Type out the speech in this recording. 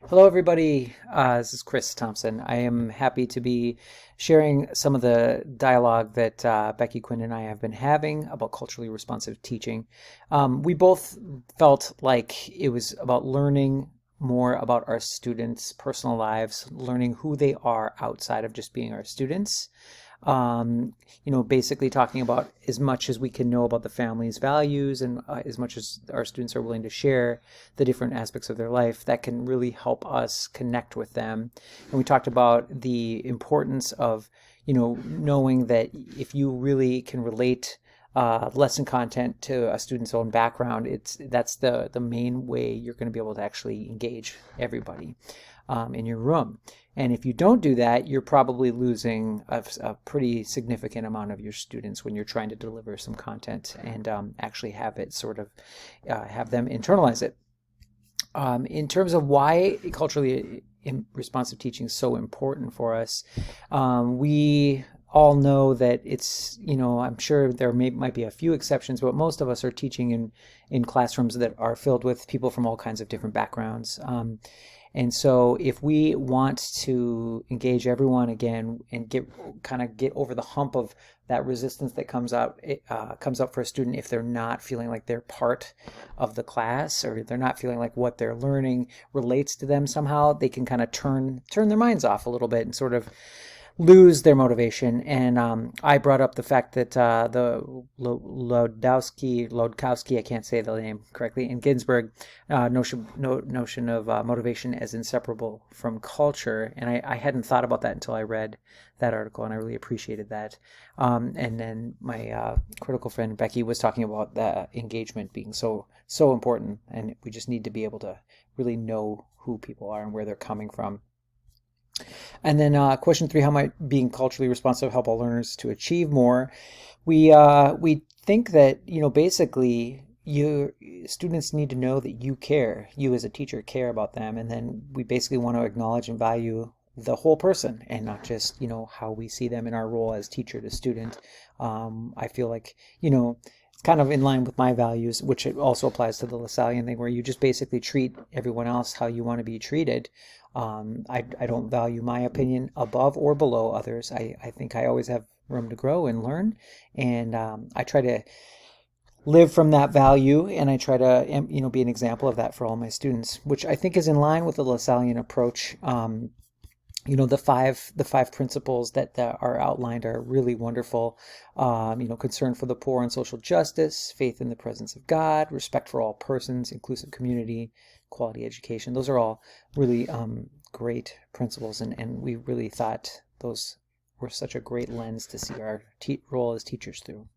Hello, everybody. This is Chris Thompson. I am happy to be sharing some of the dialogue that Becky Quinn and I have been having about culturally responsive teaching. We both felt like it was about learning more about our students' personal lives, learning who they are outside of just being our students. Basically talking about as much as we can know about the family's values and as much as our students are willing to share the different aspects of their life that can really help us connect with them. And we talked about the importance of, knowing that if you really can relate lesson content to a student's own background, that's the main way you're going to be able to actually engage everybody in your room. And if you don't do that, you're probably losing a pretty significant amount of your students when you're trying to deliver some content and actually have it sort of have them internalize it. In terms of why culturally responsive teaching is so important for us, we all know that it's, I'm sure there might be a few exceptions, but most of us are teaching in classrooms that are filled with people from all kinds of different backgrounds. And so if we want to engage everyone again and get over the hump of that resistance that comes up for a student if they're not feeling like they're part of the class, or they're not feeling like what they're learning relates to them somehow, they can kind of turn their minds off a little bit and sort of lose their motivation. And I brought up the fact that the Lodkowski, I can't say the name correctly, and Ginsburg notion of motivation as inseparable from culture. And I hadn't thought about that until I read that article, and I really appreciated that. And then my critical friend Becky was talking about the engagement being so important, and we just need to be able to really know who people are and where they're coming from. And then question 3, how might being culturally responsive help all learners to achieve more? We think that, basically your students need to know that you care. You as a teacher care about them. And then we basically want to acknowledge and value the whole person and not just, how we see them in our role as teacher to student. I feel like, it's kind of in line with my values, which it also applies to the Lasallian thing, where you just basically treat everyone else how you want to be treated. I don't value my opinion above or below others. I think I always have room to grow and learn, and I try to live from that value, and I try to be an example of that for all my students, which I think is in line with the Lasallian approach. The five principles that are outlined are really wonderful. Concern for the poor and social justice, faith in the presence of God, respect for all persons, inclusive community, quality education. Those are all really great principles, and we really thought those were such a great lens to see our role as teachers through.